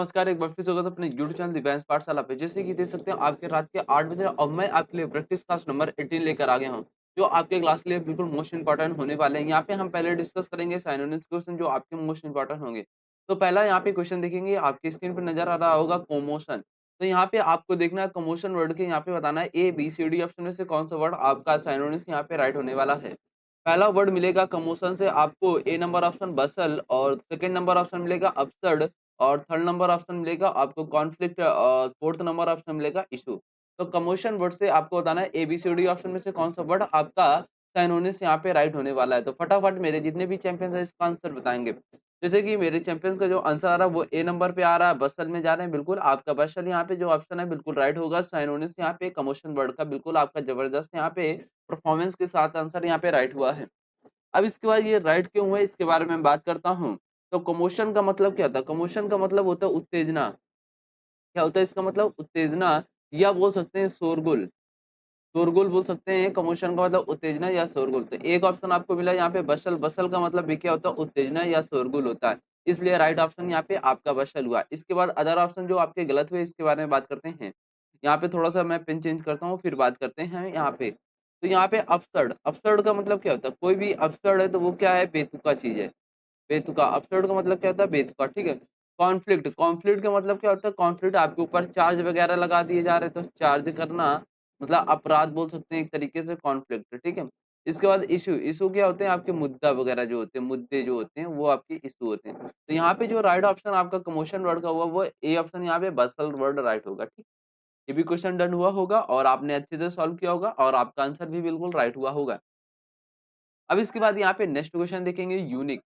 नमस्कार, एक बार फिर स्वागत है अपने यूट्यूब चैनल दिव्यांश पाठशाला पे। जैसे कि देख सकते हैं आपके रात के 8 बजे अब मैं आपके लिए प्रैक्टिस क्लास नंबर 18 लेकर आ गया हूँ, जो आपके क्लास के लिए बिल्कुल मोस्ट इंपॉर्टेंट होने वाले हैं। यहाँ पे हम पहले डिस्कस करेंगे सिनोनिम्स क्वेश्चन जो आपके मोस्ट इंपॉर्टेंट होंगे। तो पहला यहाँ पे क्वेश्चन देखेंगे, आपकी स्क्रीन पे नज़र आ रहा होगा कमोशन। तो यहाँ पे आपको देखना है कमोशन वर्ड के यहाँ पे बताना है A, B, C, D option में से कौन सा वर्ड आपका सिनोनिम्स यहाँ पे राइट होने वाला है। पहला वर्ड मिलेगा कमोशन से आपको ए नंबर ऑप्शन बसल और सेकंड नंबर ऑप्शन मिलेगा अपसर्ड और थर्ड नंबर ऑप्शन मिलेगा आपको कॉन्फ्लिक्ट फोर्थ नंबर ऑप्शन मिलेगा इशू। तो कमोशन वर्ड से आपको बताना है एबीसीडी ऑप्शन में से कौन सा वर्ड आपका साइनोनिम्स यहाँ पे राइट होने वाला है। तो फटाफट मेरे जितने भी चैंपियंस हैं इसका आंसर बताएंगे। जैसे कि मेरे चैंपियंस का जो आंसर आ रहा है वो ए नंबर पे आ रहा है, बसल में जा रहे हैं। बिल्कुल आपका बसल यहाँ पे जो ऑप्शन है बिल्कुल राइट होगा। साइनोनिम्स यहाँ पे कमोशन वर्ड का बिल्कुल आपका जबरदस्त यहाँ पे परफॉर्मेंस के साथ आंसर यहाँ पे राइट हुआ है। अब इसके बाद ये राइट क्यों हुआ है इसके बारे में बात करता हूँ। तो कमोशन का मतलब क्या होता है? कमोशन का मतलब होता है उत्तेजना। क्या होता है इसका मतलब? उत्तेजना या बोल सकते हैं शोरगुल। शोरगुल बोल सकते हैं, कमोशन का मतलब उत्तेजना या शोरगुल। तो एक ऑप्शन आपको मिला यहाँ पे बशल। बशल का मतलब भी क्या होता है? उत्तेजना या शोरगुल होता है। इसलिए राइट ऑप्शन यहाँ पे आपका बशल हुआ। इसके बाद अदर ऑप्शन जो आपके गलत हुए इसके बारे में बात करते हैं। यहाँ पे थोड़ा-सा मैं पेन चेंज करता हूँ फिर बात करते हैं यहाँ पे। तो यहाँ पे अपसर्ड, अपसर्ड का मतलब क्या होता है? कोई भी अपसर्ड है तो वो क्या है? बेतुका चीज़ है। बेतुका, अपसर्ड का मतलब क्या होता है? बेतुका, ठीक है? कॉन्फ्लिक्ट, कॉन्फ्लिक्ट का मतलब क्या होता है? कॉन्फ्लिक्ट आपके ऊपर चार्ज वगैरह लगा दिए जा रहे हैं, तो चार्ज करना मतलब अपराध बोल सकते हैं एक तरीके से कॉन्फ्लिक्ट, ठीक है? इसके बाद इश्यू, इश्यू क्या होते हैं? आपके मुद्दा वगैरह जो होते हैं, मुद्दे जो होते हैं वो आपके इश्यू होते हैं। तो यहाँ पे जो राइट ऑप्शन आपका कमोशन वर्ड का हुआ वो ए ऑप्शन यहाँ पे बसल वर्ड राइट होगा, ठीक? ये भी क्वेश्चन डन हुआ होगा और आपने अच्छे से सॉल्व किया होगा और आपका आंसर भी बिल्कुल राइट हुआ होगा। अब इसके बाद यहाँ पे नेक्स्ट क्वेश्चन देखेंगे यूनिक।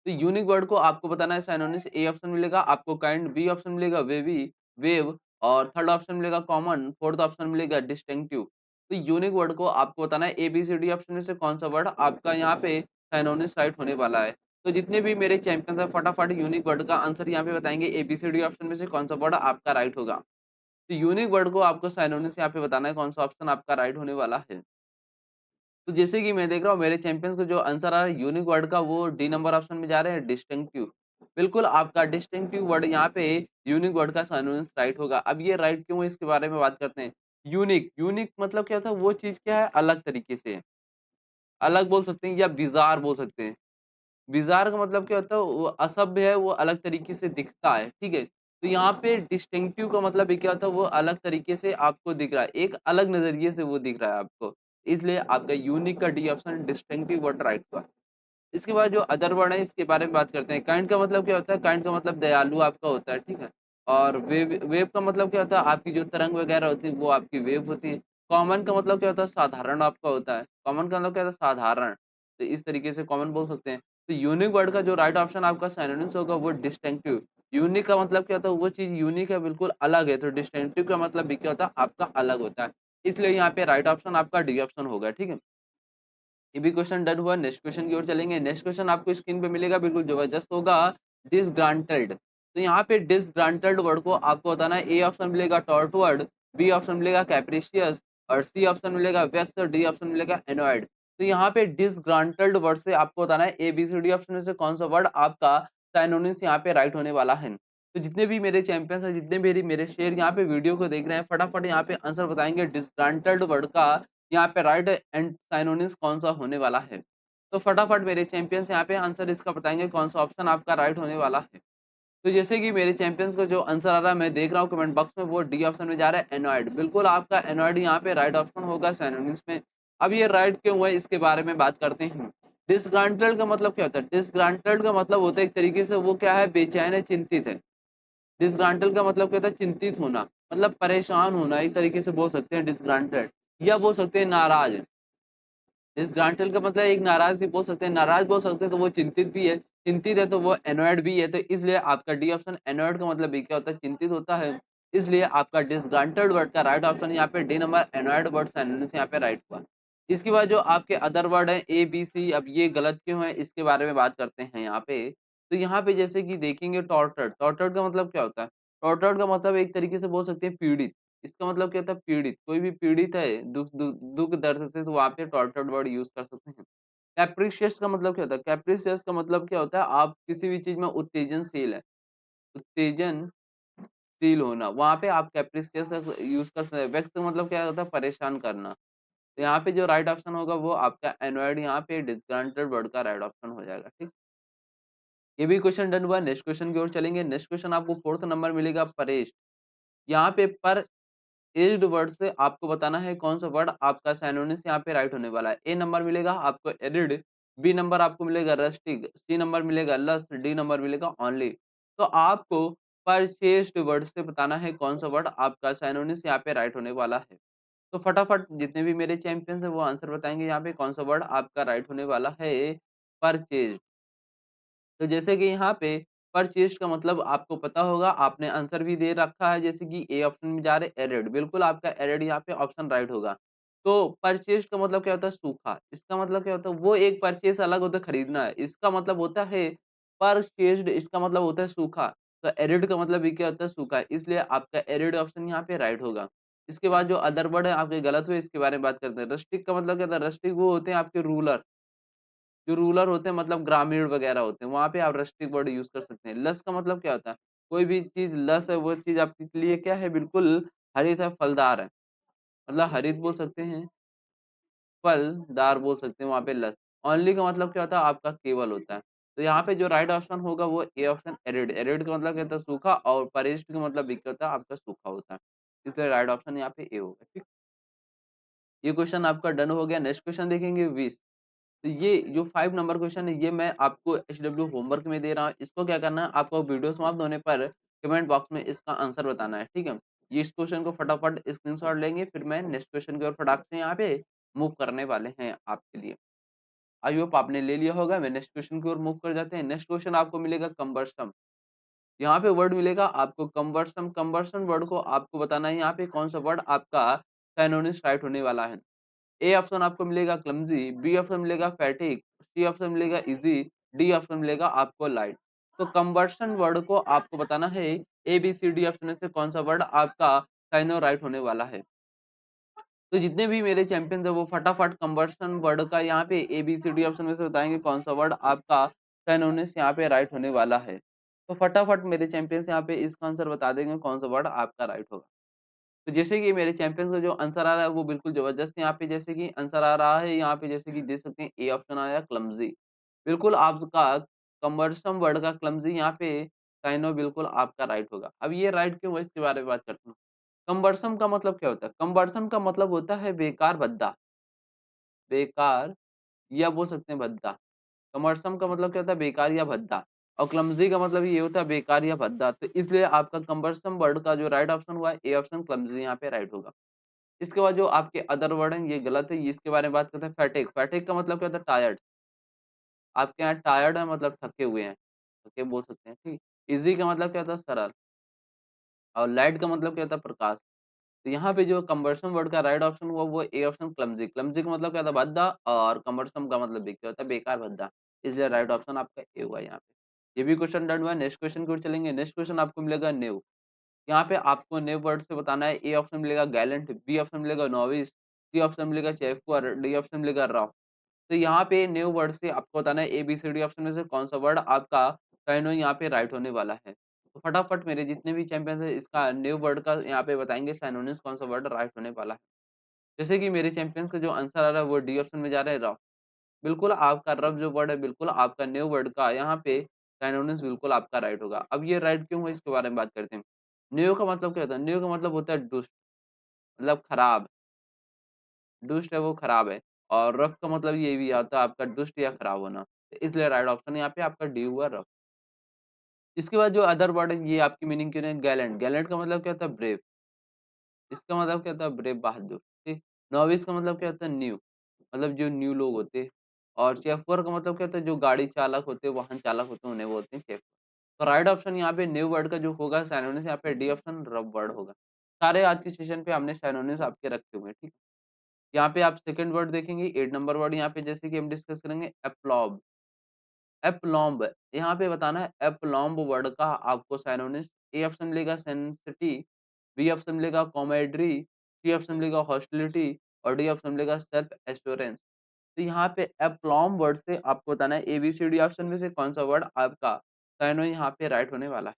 तो यूनिक वर्ड को आपको बताना है सिनोनिम्स। ए ऑप्शन मिलेगा आपको काइंड, बी ऑप्शन मिलेगा वेवी, वेव और थर्ड ऑप्शन मिलेगा कॉमन, फोर्थ ऑप्शन मिलेगा डिस्टिंक्टिव। तो यूनिक वर्ड को आपको बताना है A B C D option में से कौन सा वर्ड आपका यहाँ पे सिनोनिम्स राइट होने वाला है। तो जितने भी मेरे चैंपियंस हैं फटाफट यूनिक वर्ड का आंसर यहाँ पे बताएंगे A B C D option में से कौन सा वर्ड आपका राइट होगा। तो यूनिक वर्ड को आपको सिनोनिम्स यहाँ पे बताना है कौन सा ऑप्शन आपका राइट होने वाला है। तो जैसे कि मैं देख रहा हूँ मेरे चैंपियंस को जो आंसर आ रहा है यूनिक वर्ड का वो डी नंबर ऑप्शन में जा रहे हैं डिस्टिंक्टिव। बिल्कुल आपका डिस्टिंक्टिव वर्ड यहाँ पे यूनिक वर्ड का सिनोनिम्स राइट होगा। अब ये राइट क्यों है इसके बारे में बात करते हैं। यूनिक, यूनिक मतलब क्या होता है? वो चीज़ क्या है? अलग तरीके से, अलग बोल सकते हैं या बिज़ार बोल सकते हैं। बिज़ार का मतलब क्या होता है? वो असभ्य है, वो अलग तरीके से दिखता है, ठीक है? तो यहाँ पे डिस्टिंक्टिव का मतलब ये क्या होता है? वो अलग तरीके से आपको दिख रहा है, एक अलग नज़रिए से वो दिख रहा है आपको। इसलिए आपका यूनिक का D option distinctive word right हुआ। इसके बाद जो अदर वर्ड है इसके बारे में बात करते हैं। काइंड का मतलब क्या होता है? काइंड का मतलब दयालु आपका होता है, ठीक है? और वेव, वेव का मतलब क्या होता है? आपकी जो तरंग वगैरह होती है वो आपकी वेव होती है। कॉमन का मतलब क्या होता है? साधारण आपका होता है। कॉमन का मतलब क्या होता है? साधारण। तो इस तरीके से कॉमन बोल सकते हैं। तो यूनिक वर्ड का जो राइट ऑप्शन आपका सिनोनिम्स होगा वो डिस्टिंक्टिव। यूनिक का मतलब क्या होता है? वो चीज़ यूनिक है, बिल्कुल अलग है। तो डिस्टिंक्टिव का मतलब भी क्या होता है? आपका अलग होता है। इसलिए यहाँ पे राइट ऑप्शन आपका डी ऑप्शन होगा, ठीक है? ये भी क्वेश्चन डन हुआ। नेक्स्ट क्वेश्चन की ओर चलेंगे। नेक्स्ट क्वेश्चन आपको स्क्रीन पे मिलेगा, बिल्कुल जबरदस्त होगा। डिसग्रांटेड। तो यहाँ पे डिसग्रांटेड वर्ड को आपको बताना है। ए ऑप्शन मिलेगा टॉर्टवर्ड, बी ऑप्शन मिलेगा कैप्रिशियस और सी ऑप्शन मिलेगा वेक्स और डी ऑप्शन मिलेगा एनॉयड। तो यहाँ पे डिसग्रांटेड वर्ड से आपको बताना है A B C D option में से कौन सा वर्ड आपका साइनोनिम्स यहाँ पे राइट होने वाला है। तो जितने भी मेरे चैंपियंस हैं, जितने भी मेरे शेर यहाँ पे वीडियो को देख रहे हैं, फटाफट यहाँ पे आंसर बताएंगे डिसग्रांटेड वर्ड का यहाँ पे राइट एंड साइनोनिम्स कौन-सा होने वाला है। तो फटाफट मेरे चैंपियंस यहाँ पे आंसर इसका बताएँगे कौन-सा ऑप्शन आपका राइट होने वाला है। तो जैसे कि मेरे चैंपियंस का जो आंसर आ रहा है मैं देख रहा हूँ कमेंट बॉक्स में वो डी ऑप्शन में जा रहा है एनॉयड। बिल्कुल आपका एनॉयड यहाँ पे राइट ऑप्शन होगा सिनोनिम्स में। अब ये राइट क्यों हुआ है इसके बारे में बात करते हैं। डिसग्रांटेड का मतलब क्या होता है? डिसग्रांटेड का मतलब होता है एक तरीके से वो क्या है? बेचैन है, चिंतित है। डिसग्रांटेड का मतलब क्या होता है? चिंतित होना, मतलब परेशान होना, एक तरीके से बोल सकते हैं डिसग्रांटेड या बोल सकते हैं नाराज़। डिसग्रांटेड का मतलब एक नाराज़ भी बोल सकते हैं, नाराज़ बोल सकते हैं तो वो चिंतित भी है, चिंतित है तो वो एनॉयड भी है, तो इसलिए आपका डी ऑप्शन एनॉयड का मतलब ये क्या होता है? चिंतित होता है। इसलिए आपका डिसग्रांटेड वर्ड का राइट ऑप्शन यहाँ पे D number annoyed word synonyms यहाँ पे राइट हुआ। इसके बाद जो आपके अदर वर्ड हैं ए, बी, सी, अब ये गलत क्यों है इसके बारे में बात करते हैं यहाँ पे। तो यहाँ पे जैसे कि देखेंगे टॉर्टर्ड, टॉर्टर्ड का मतलब क्या होता है? टॉर्टर्ड का मतलब एक तरीके से बोल सकते हैं पीड़ित। इसका मतलब क्या होता है? पीड़ित, कोई भी पीड़ित है दुःख दर्द से तो वहाँ पे टॉर्चर्ड वर्ड यूज़ कर सकते हैं। कैप्रिशियस का मतलब क्या होता है? कैप्रिशियस का मतलब क्या होता है? आप किसी भी चीज़ में उत्तेजनशील है। उत्तेजनशील फ़ील होना, वहाँ पे आप कैप्रिसियस यूज़ कर सकते हैं। वेक्स का मतलब क्या होता है परेशान करना। तो यहाँ पे जो राइट ऑप्शन होगा वो आपका एनॉयड यहाँ पे डिसग्रांटेड वर्ड का राइट ऑप्शन हो जाएगा, ठीक? ये भी क्वेश्चन डन हुआ, नेक्स्ट क्वेश्चन की ओर चलेंगे। नेक्स्ट क्वेश्चन आपको 4th नंबर मिलेगा परेश। यहाँ पे पर एज्ड वर्ड से आपको बताना है कौन सा वर्ड आपका सिनोनिम्स यहाँ पे राइट होने वाला है। ए नंबर मिलेगा आपको एरिड, बी नंबर आपको मिलेगा रस्टिक, सी नंबर मिलेगा लस्ट, डी नंबर मिलेगा ओनली। तो आपको परचेस्ड वर्ड से बताना है कौन सा वर्ड आपका सिनोनिम्स यहाँ पे राइट होने वाला है। तो फटाफट जितने भी मेरे चैंपियंस हैं वो आंसर बताएंगे यहाँ पे कौन सा वर्ड आपका राइट होने वाला है परचेज। तो जैसे कि यहाँ पे परचेज़्ड का मतलब आपको पता होगा, आपने आंसर भी दे रखा है जैसे कि ए ऑप्शन में जा रहे एरिड, बिल्कुल आपका एरिड यहाँ पे ऑप्शन राइट होगा। तो परचेज़्ड का मतलब क्या होता है सूखा, इसका मतलब क्या होता है वो एक परचेज़ अलग होता है खरीदना है, इसका मतलब होता है परचेज़्ड इसका मतलब होता है सूखा। तो एरिड का मतलब भी क्या होता है सूखा, इसलिए आपका एरिड ऑप्शन यहाँ पे राइट होगा। इसके बाद जो अदर वर्ड है आपके गलत हुए इसके बारे में बात करते हैं। रस्टिक का मतलब क्या होता है, रस्टिक वो होते हैं आपके रूलर। जो रूरल होते हैं मतलब ग्रामीण वगैरह होते हैं, वहाँ पे आप रस्टिक वर्ड यूज़ कर सकते हैं। लस का मतलब क्या होता है? कोई भी चीज़ लस है, वो चीज़ आपके लिए क्या है बिल्कुल हरित है, फलदार है। मतलब हरित बोल सकते हैं, फलदार बोल सकते हैं वहाँ पे लस। ओनली का मतलब क्या होता है? आपका केवल होता है। तो यहाँ पे जो राइट ऑप्शन होगा वो ए ऑप्शन एरिड। एरिड का मतलब क्या होता है? सूखा और परिष्ट का मतलब भी क्या होता है? आपका सूखा होता है। इसलिए राइट ऑप्शन यहाँ पे ए होगा, ठीक? ये क्वेश्चन आपका डन हो गया। नेक्स्ट क्वेश्चन देखेंगे 20। तो ये जो 5 नंबर क्वेश्चन है ये मैं आपको एचडब्ल्यू होमवर्क में दे रहा हूँ। इसको क्या करना है आपको वीडियो समाप्त होने पर कमेंट बॉक्स में इसका आंसर बताना है, ठीक है? ये इस क्वेश्चन को फटाफट स्क्रीनशॉट लेंगे फिर मैं नेक्स्ट क्वेश्चन की ओर फटाक से यहाँ पे मूव करने वाले हैं आपके लिए। आई होप आपने ले लिया होगा। मैं नेक्स्ट क्वेश्चन की ओर मूव कर जाते हैं। नेक्स्ट क्वेश्चन आपको मिलेगा कम्बरसम। यहाँ पे वर्ड मिलेगा आपको कम्बरसम। कम्बरसम वर्ड को आपको बताना है यहाँ पे कौन सा वर्ड आपका सिनोनिम्स राइट होने वाला है। ए ऑप्शन आपको मिलेगा क्लमज़ी, बी ऑप्शन मिलेगा फैटिग, सी ऑप्शन मिलेगा ईज़ी, डी ऑप्शन मिलेगा आपको लाइट। तो कन्वर्शन वर्ड को आपको बताना है A, B, C, D option में से कौन-सा वर्ड आपका साइनो राइट होने वाला है। तो जितने भी मेरे चैंपियंस हैं वो फटाफट कन्वर्शन वर्ड का यहाँ पे ए, बी, सी, डी ऑप्शन में से बताएँगे कौन-सा वर्ड आपका साइनोनिम्स यहाँ पे राइट होने वाला है। तो फटाफट मेरे चैंपियंस यहाँ पे इसका आंसर बता देंगे कौन-सा वर्ड आपका राइट होगा। तो जैसे कि मेरे चैंपियंस का जो आंसर आ रहा है वो बिल्कुल ज़बरदस्त यहाँ पे जैसे कि आंसर आ रहा है यहाँ पे जैसे कि देख सकते हैं ए ऑप्शन आया क्लमज़ी। बिल्कुल आपका कम्बरसम वर्ड का क्लमज़ी यहाँ पे साइनो बिल्कुल आपका राइट होगा। अब ये राइट क्यों हुआ इसके बारे में बात करते हैं। कम्बरसम का मतलब क्या होता है? कम्बरसम का मतलब होता है बेकार भद्दा, बेकार या बोल सकते हैं भद्दा। कमरसम का मतलब क्या होता है बेकार या भद्दा और क्लमज़ी का मतलब ये होता है बेकार या भद्दा। तो इसलिए आपका कम्बरसम वर्ड का जो राइट ऑप्शन हुआ है ए ऑप्शन क्लमज़ी यहाँ पे राइट होगा। इसके बाद जो आपके अदर वर्ड हैं ये गलत है, ये इसके बारे में बात करते हैं फैटिग। फैटिग का मतलब क्या होता है टायर्ड। आपके यहाँ टायर्ड है मतलब थके हुए हैं, थके बोल सकते हैं, ठीक। ईज़ी का मतलब क्या होता है सरल और लाइट का मतलब क्या होता है प्रकाश। तो यहाँ पे जो कम्बरसम वर्ड का राइट ऑप्शन हुआ वो ए ऑप्शन क्लमज़ी। क्लमज़ी का मतलब क्या होता है भद्दा और कम्बरसम का मतलब भी क्या होता है बेकार भद्दा। इसलिए राइट ऑप्शन आपका ए हुआ यहाँ पे। ये भी क्वेश्चन डन हुआ है। नेक्स्ट क्वेश्चन की ओर चलेंगे। नेक्स्ट क्वेश्चन आपको मिलेगा न्यू। यहाँ पे आपको नेव वर्ड से बताना है। ए ऑप्शन मिलेगा गैलेंट, बी ऑप्शन मिलेगा नोविस, सी ऑप्शन मिलेगा चेफर, डी ऑप्शन मिलेगा रॉ। तो यहाँ पे न्यू वर्ड से आपको बताना है A, B, C, D option में से कौन-सा वर्ड आपका साइनो यहाँ पे राइट होने वाला है। तो फटाफट मेरे जितने भी चैंपियंस हैं इसका न्यू वर्ड का यहाँ पे बताएँगे सिनोनिम्स कौन-सा वर्ड राइट होने वाला है। जैसे कि मेरे चैंपियंस का जो आंसर आ रहा है वो डी ऑप्शन में जा रहा है रॉ। बिल्कुल आपका रफ जो वर्ड है बिल्कुल आपका न्यू वर्ड का यहाँ पे सिनोनिम्स बिल्कुल आपका राइट होगा। अब ये राइट क्यों हुआ इसके बारे में बात करते हैं। न्यू का मतलब क्या होता है? न्यू का मतलब होता है दुष्ट, मतलब खराब, दुष्ट है वो खराब है और रफ का मतलब ये भी आता है आपका दुष्ट या खराब होना। तो इसलिए राइट ऑप्शन यहाँ पे आपका डी हुआ रफ। इसके बाद जो अदर वर्ड है ये आपकी मीनिंग क्यों है गैलेंट। गैलेंट का मतलब क्या होता है ब्रेव, इसका मतलब क्या होता है ब्रेव बहादुर, ठीक। नॉविस का मतलब क्या होता है न्यू, मतलब जो न्यू लोग होते हैं और चेफर का मतलब क्या होता है जो गाड़ी चालक होते हैं, वाहन चालक होते हैं उन्हें बोलते हैं चेफर। तो राइट ऑप्शन यहाँ पे न्यू वर्ड का जो होगा सिनोनिम्स यहाँ पे डी ऑप्शन रफ वर्ड होगा। सारे आज के सेशन पे हमने सिनोनिम्स आपके रखे हुए हैं, ठीक। यहाँ पे आप सेकंड वर्ड देखेंगे 8 नंबर वर्ड यहाँ पे जैसे कि हम डिस्कस करेंगे एप्लॉब। एप्लॉम्ब यहाँ पे बताना है एप्लॉम्ब वर्ड का आपको सिनोनिम्स। ए ऑप्शन मिलेगा सेंसिटी, बी ऑप्शन मिलेगा कॉमेड्री, सी ऑप्शन मिलेगा हॉस्टिलिटी और डी ऑप्शन मिलेगा सेल्फ एश्योरेंस। तो यहाँ पे एप्लॉम्ब वर्ड से आपको बताना है A B C D option में से कौन सा वर्ड आपका साइनो यहाँ पे राइट होने वाला है।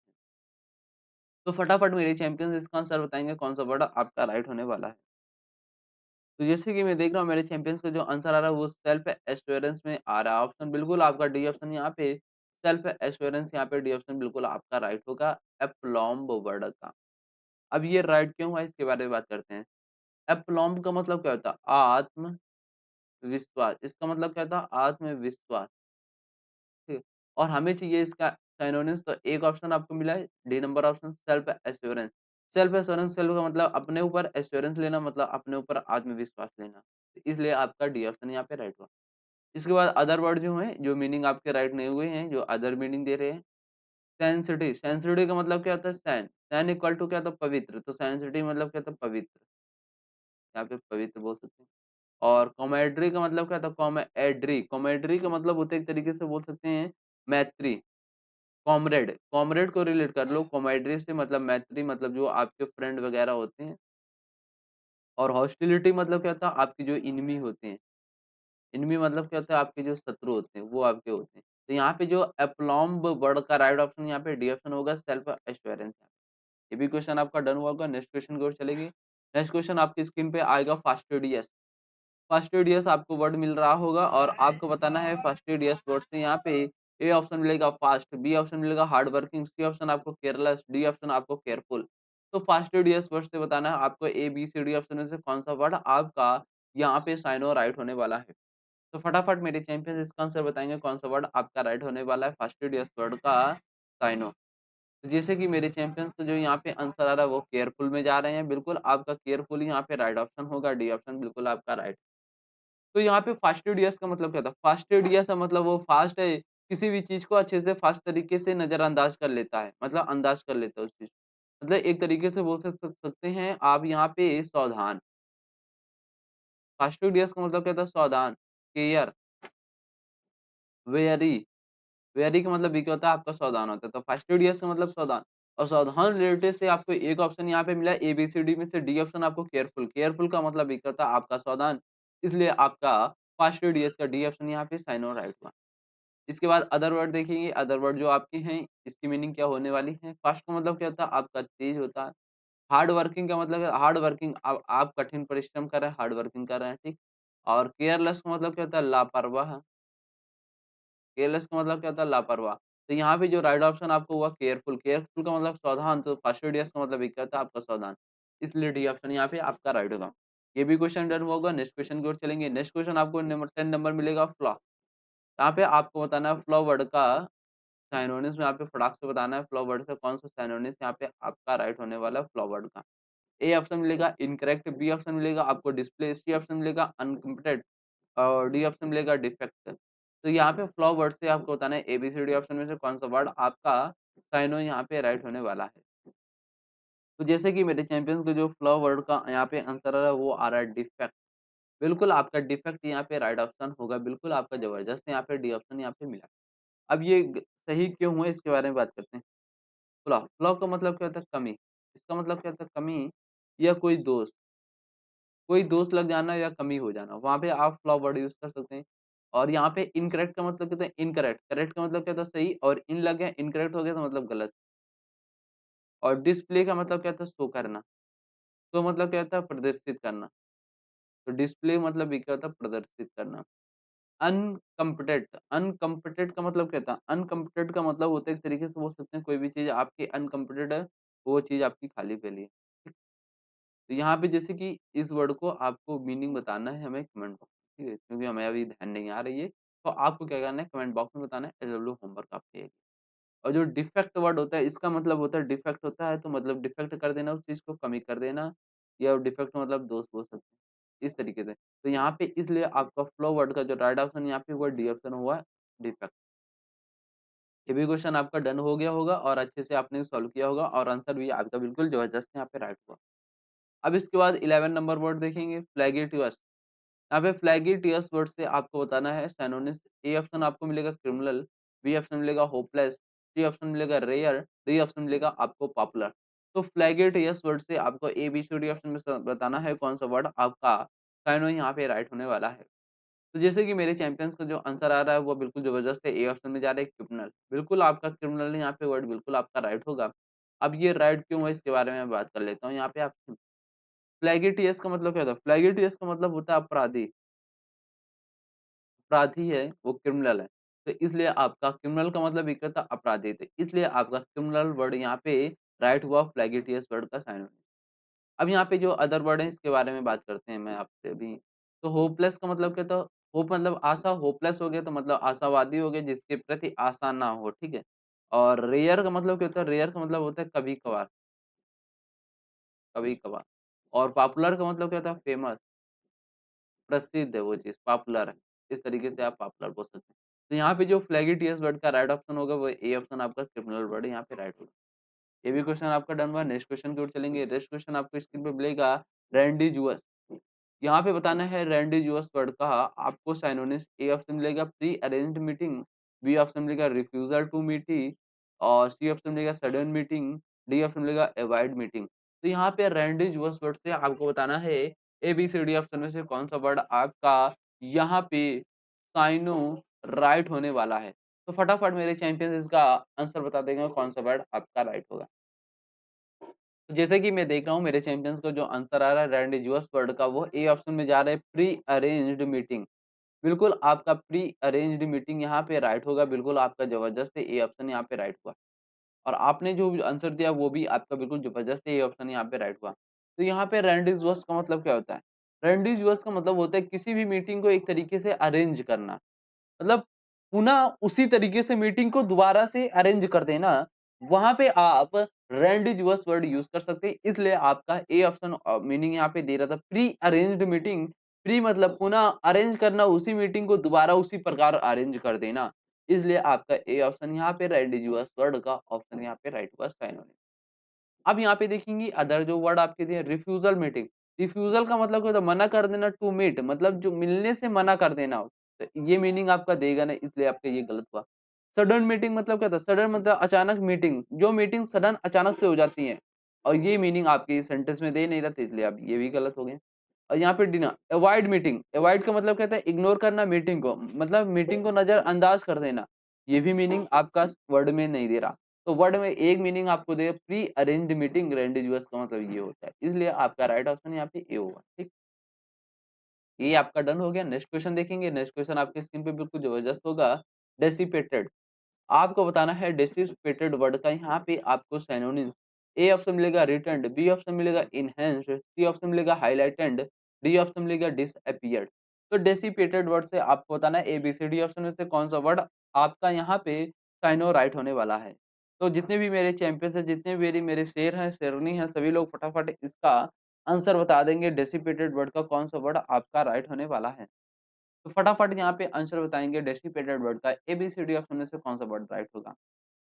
तो फटाफट मेरे चैंपियंस इसका आंसर बताएँगे कौन-सा वर्ड आपका राइट होने वाला है। तो जैसे कि मैं देख रहा हूँ मेरे चैंपियंस का जो आंसर आ रहा है वो सेल्फ एश्योरेंस में आ रहा है ऑप्शन बिल्कुल आपका डी ऑप्शन यहाँ पे सेल्फ एश्योरेंस यहाँ पे डी ऑप्शन बिल्कुल आपका राइट होगा एप्लॉम्ब वर्ड का। अब ये राइट क्यों हुआ इसके बारे में बात करते हैं। एप्लॉम्ब का मतलब क्या होता है? आत्मविश्वास। इसका मतलब क्या था? आत्मविश्वास। ठीक है? और हमें चाहिए इसका सिनोनिम्स तो एक ऑप्शन आपको मिला है D number option self assurance. Self assurance self का मतलब अपने ऊपर एश्योरेंस लेना मतलब अपने ऊपर आत्मविश्वास लेना। इसलिए आपका डी ऑप्शन यहाँ पे राइट हुआ। इसके बाद अदर वर्ड जो हैं, जो मीनिंग आपके राइट नहीं हुए हैं, जो अदर मीनिंग दे रहे हैं। सेंसिटिव, सेंसिटिव का मतलब क्या होता है? सैन, सैन इक्वल टू क्या होता है? पवित्र, तो सेंसिटिव मतलब क्या होता है? पवित्र, यहाँ पे पवित्र बोल सकते हैं। और कॉमेड्री का मतलब क्या था? कॉमेड्री, कॉमेड्री का मतलब होता है एक तरीके से बोल सकते हैं मैत्री, कॉमरेड, कॉमरेड को रिलेट कर लो कॉमेड्री से मतलब मैत्री मतलब जो आपके फ्रेंड वगैरह होते हैं। और हॉस्टिलिटी मतलब क्या था? आपके जो एनिमी होते हैं। एनिमी मतलब क्या होता है? आपके जो शत्रु होते हैं, वो आपके होते हैं। तो यहाँ पे जो एप्लॉम्ब वर्ड का राइट ऑप्शन यहाँ पे डी ऑप्शन होगा सेल्फ एश्योरेंस। ये भी क्वेश्चन आपका डन हुआ होगा। नेक्स्ट क्वेश्चन की ओर चलेंगे। नेक्स्ट क्वेश्चन आपकी स्क्रीन पे आएगा फास्टिडियस। फास्टिडियस आपको वर्ड मिल रहा होगा और आपको बताना है फास्टिडियस वर्ड से यहाँ पे ए ऑप्शन मिलेगा फास्ट, बी ऑप्शन मिलेगा हार्ड वर्किंग, सी ऑप्शन आपको केयरलेस, डी ऑप्शन आपको केयरफुल। तो फास्टिडियस वर्ड से बताना है आपको ए, बी, सी, डी ऑप्शन में से कौन-सा वर्ड आपका यहाँ पे साइनो राइट होने वाला है। तो फटाफट मेरे चैंपियंस इसका आंसर बताएँगे कौन-सा वर्ड आपका राइट होने वाला है फास्टिडियस वर्ड का साइनो। तो जैसे कि मेरे चैंपियंस को जो यहाँ पे आंसर आ रहा है वो केयरफुल में जा रहे हैं, बिल्कुल आपका केयरफुल यहाँ पे राइट ऑप्शन होगा, डी ऑप्शन बिल्कुल आपका राइट। तो यहाँ पे फास्टिडियस का मतलब क्या था? फास्टिडियस का मतलब वो फास्ट है, किसी भी चीज़ को अच्छे से फास्ट तरीके से नज़रअंदाज कर लेता है, मतलब अंदाज़ कर लेता है उस चीज़ को। मतलब एक तरीके से बोल सकते हैं आप यहाँ पे सावधान। फास्टिडियस का मतलब क्या था? सावधान, केयर, वेरी। वेरी का मतलब भी क्या होता है? आपका सावधान होता है। तो फास्टिडियस का मतलब सावधान और सावधान रिलेटेड से आपको एक ऑप्शन यहाँ पे मिला है एबीसीडी में से डी ऑप्शन आपको केयरफुल। केयरफुल का मतलब ये क्या होता है? आपका सावधान। इसलिए आपका फास्टिडियस का डी ऑप्शन यहाँ पे साइन और राइट हुआ। इसके बाद अदर वर्ड देखेंगे, अदर वर्ड जो आपके हैं, इसकी मीनिंग क्या होने वाली है? फास्ट का मतलब क्या होता है? आपका तेज होता है। हार्ड वर्किंग का मतलब है हार्ड वर्किंग आप कठिन परिश्रम कर रहे हैं, हार्ड वर्किंग कर रहे हैं, ठीक? और केयरलेस का मतलब क्या होता है? लापरवाह। केयरलेस का मतलब क्या होता है? लापरवाह। तो यहाँ पे जो राइट ऑप्शन आपको हुआ केयरफुल, केयरफुल का मतलब सावधान, तो फास्टिडियस का मतलब ये क्या होता है? आपका सावधान। इसलिए डी ऑप्शन यहाँ पे आपका राइट होगा। ये भी क्वेश्चन डन हुआ होगा, नेक्स्ट क्वेश्चन की ओर चलेंगे। नेक्स्ट क्वेश्चन आपको नंबर 10 नंबर मिलेगा फ्लॉ। यहाँ पे आपको बताना है फ्लॉ वर्ड का सिनोनिम्स में यहाँ पे फटाक से बताना है फ्लॉ वर्ड से कौन-सा सिनोनिम्स यहाँ पे आपका राइट होने वाला है फ्लॉ वर्ड का। ए ऑप्शन मिलेगा इनकरेक्ट, बी ऑप्शन मिलेगा आपको डिस्प्ले, सी ऑप्शन मिलेगा अनकम्प्लीटेड और डी ऑप्शन मिलेगा डिफेक्ट। तो यहाँ पे फ्लॉ वर्ड से आपको बताना है एबीसीडी ऑप्शन में से कौन-सा वर्ड आपका साइनो यहाँ पे राइट होने वाला है। तो जैसे कि मेरे चैंपियंस को जो फ्लॉ वर्ड का यहाँ पे आंसर आ रहा है वो आ रहा है डिफेक्ट। बिल्कुल आपका डिफेक्ट यहाँ पे राइट ऑप्शन होगा, बिल्कुल आपका ज़बरदस्त यहाँ पे डी ऑप्शन यहाँ पे मिला। अब ये सही क्यों हुआ इसके बारे में बात करते हैं। फ्लॉ, फ्लॉ का मतलब क्या होता है? कमी। इसका मतलब क्या होता है? कमी या कोई दोष लग जाना या कमी हो जाना, वहाँ पे आप फ्लॉ वर्ड यूज़ कर सकते हैं। और यहाँ पे इनकरेक्ट का मतलब क्या होता है? इनकरेक्ट, करेक्ट का मतलब क्या होता है? सही और इन लग गया, इनकरेक्ट हो गया तो मतलब गलत। और डिस्प्ले का मतलब क्या होता है? शो करना। तो मतलब क्या होता है? प्रदर्शित करना। तो डिस्प्ले मतलब ये क्या होता है? प्रदर्शित करना। अनकम्प्लीटेड, अनकम्प्लीटेड का मतलब क्या था? अनकम्प्लीटेड का मतलब होता है एक तरीके से बोल सकते हैं कोई भी चीज़ आपकी अनकम्प्लीटेड है, वो चीज़ आपकी खाली फैली है। तो यहाँ पे जैसे कि इस वर्ड को आपको मीनिंग बताना है हमें कमेंट बॉक्स में, ठीक है? क्योंकि हमें अभी ध्यान नहीं आ रही है, तो आपको क्या करना है कमेंट बॉक्स में बताना है एसडब्ल्यू होमवर्क आपके लिए। और जो डिफेक्ट वर्ड होता है इसका मतलब होता है डिफेक्ट होता है तो मतलब डिफेक्ट कर देना उस चीज़ को, कमी कर देना या डिफेक्ट मतलब दोष बोल सकते हैं, इस तरीके से। तो यहाँ पे इसलिए आपका फ्लो वर्ड का जो राइट ऑप्शन यहाँ पे हुआ डी ऑप्शन हुआ डिफेक्ट। ये भी क्वेश्चन आपका डन हो गया होगा और अच्छे से आपने सॉल्व किया होगा और आंसर भी आपका बिल्कुल ज़बरदस्त यहाँ पे राइट हुआ। अब इसके बाद 11 नंबर वर्ड देखेंगे फ्लैगिटियस। यहाँ पे फ्लैगिटियस वर्ड से आपको बताना है सिनोनिम्स। ए ऑप्शन आपको मिलेगा क्रिमिनल, बी ऑप्शन मिलेगा होपलेस, सी ऑप्शन मिलेगा रेयर, डी ऑप्शन मिलेगा आपको पॉपुलर। तो फ्लैगिटियस वर्ड से आपको ए, बी, सी, डी ऑप्शन में से बताना है कौन सा वर्ड आपका साइनो यहाँ पे राइट होने वाला है। तो जैसे कि मेरे चैंपियंस का जो आंसर आ रहा है वो बिल्कुल ज़बरदस्त है, ए ऑप्शन में जा रहा है क्रिमिनल। बिल्कुल आपका क्रिमिनल यहाँ पे वर्ड बिल्कुल आपका राइट होगा। अब ये राइट क्यों है इसके बारे में मैं बात कर लेता हूँ। यहाँ पे आप फ्लैगिटियस का मतलब क्या होता है? फ्लैगिटियस का मतलब होता है अपराधी। अपराधी है, वो क्रिमिनल है। तो इसलिए आपका क्रिमिनल का मतलब एक होता है अपराधी। तो इसलिए आपका क्रिमिनल वर्ड यहाँ पे राइट हुआ फ्लैगिटियस वर्ड का साइन। अब यहाँ पे जो अदर वर्ड है इसके बारे में बात करते हैं मैं आपसे अभी। तो होपलेस का मतलब क्या था? होप मतलब आशा, होपलेस हो गया तो मतलब आशावादी हो गया जिसके प्रति आशा ना हो, ठीक है? और रेयर का मतलब क्या होता है? रेयर का मतलब होता है कभी-कभार, कभी-कभार। और पॉपुलर का मतलब क्या होता है? फेमस, प्रसिद्ध है वो चीज़, पॉपुलर है। इस तरीके से आप पॉपुलर बोल सकते हैं। तो यहाँ पे जो फ्लैगिटियस वर्ड का राइट ऑप्शन होगा वो ए ऑप्शन आपका क्रिमिनल वर्ड यहाँ पे राइट होगा। ये भी क्वेश्चन आपका डन हुआ। नेक्स्ट क्वेश्चन की ओर चलेंगे। नेक्स्ट क्वेश्चन आपको स्क्रीन पे मिलेगा रैंडी जूअस। यहाँ पे बताना है रैंडी जूअस वर्ड का आपको सिनोनिम्स। ए ऑप्शन मिलेगा prearranged meeting, B option मिलेगा रिफ्यूजल टू मीटिंग और सी ऑप्शन मिलेगा सडन मीटिंग, डी ऑप्शन मिलेगा अवॉइड मीटिंग। तो यहाँ पे रैंडी जूअस वर्ड से आपको बताना है A B C D option में से कौन सा वर्ड आपका यहाँ पे साइनो राइट होने वाला है। तो फटाफट मेरे चैंपियंस इसका आंसर बता देंगे कौन सा वर्ड आपका राइट होगा। तो जैसे कि मैं देख रहा हूँ मेरे चैंपियंस का जो आंसर आ रहा है रैंडिजियस वर्ड का वो ए ऑप्शन में जा रहा है प्री अरेंज्ड मीटिंग। बिल्कुल आपका प्री अरेंज्ड मीटिंग यहाँ पे राइट होगा। बिल्कुल आपका जबरदस्त है, ए ऑप्शन यहाँ पे राइट हुआ। और आपने जो आंसर दिया वो भी आपका बिल्कुल जबरदस्त है, ये ऑप्शन यहाँ पे राइट हुआ। तो यहाँ पे रैंडिजियस का मतलब क्या होता है? रैंडिजियस का मतलब होता है किसी भी मीटिंग को एक तरीके से अरेंज करना। मतलब पुनः उसी तरीके से मीटिंग को दोबारा से अरेंज कर देना, वहाँ पे आप रैंडिजियस वर्ड यूज़ कर सकते हैं। इसलिए आपका ए ऑप्शन मीनिंग यहाँ पे दे रहा था प्री अरेंज्ड मीटिंग। प्री मतलब पुनः अरेंज करना उसी मीटिंग को दोबारा उसी प्रकार अरेंज कर देना। इसलिए आपका ए ऑप्शन यहाँ पे रैंडिजियस वर्ड का ऑप्शन यहाँ पे राइट हुआ साइन होने। अब यहाँ पे देखेंगे अदर जो वर्ड आपके दिए रिफ्यूज़ल मीटिंग। रिफ्यूज़ल का मतलब क्या होता है? मना कर देना टू मीट मतलब जो मिलने से मना कर देना। तो ये मीनिंग आपका देगा नहीं इसलिए आपका ये गलत हुआ। सडन मीटिंग मतलब क्या था? सडन मतलब अचानक मीटिंग, जो मीटिंग सडन अचानक से हो जाती है और ये मीनिंग आपके सेंटेंस में दे नहीं रहा था इसलिए आप ये भी गलत हो गए। और यहाँ पे डी ना अवॉइड मीटिंग, अवॉइड का मतलब क्या होता है? इग्नोर करना मीटिंग को, मतलब मीटिंग को नज़रअंदाज कर देना। ये भी मीनिंग आपका वर्ड में नहीं दे रहा। तो वर्ड में एक मीनिंग आपको दे प्री अरेंज्ड मीटिंग रैंडिजियस का मतलब ये होता है। इसलिए आपका राइट ऑप्शन यहाँ पे ए होगा, ठीक? ये आपका डन हो गया। नेक्स्ट क्वेश्चन देखेंगे। नेक्स्ट क्वेश्चन आपकी स्क्रीन पे बिल्कुल जबरदस्त होगा। डेसिपेटेड। आपको बताना है डेसिपेटेड वर्ड का यहाँ पे आपको सिनोनिम्स। ए ऑप्शन मिलेगा रिटेंड, बी ऑप्शन मिलेगा इनहेंस्ड, सी ऑप्शन मिलेगा हाइलाइटेड, डी ऑप्शन मिलेगा डिसअपीयर्ड। तो डेसिपेटेड वर्ड से आपको बताना है A B C D option में से कौन सा वर्ड आपका यहाँ पे साइनो राइट होने वाला है। तो जितने भी मेरे चैंपियंस हैं, जितने भी मेरे शेर हैं, शेरनी हैं, सभी लोग फटाफट इसका आंसर बता देंगे डेसिपेटेड वर्ड का कौन सा वर्ड आपका राइट होने वाला है। तो फटाफट यहाँ पे आंसर बताएँगे डेसिपेटेड वर्ड का एबीसीडी ऑप्शन में से कौन-सा वर्ड राइट होगा।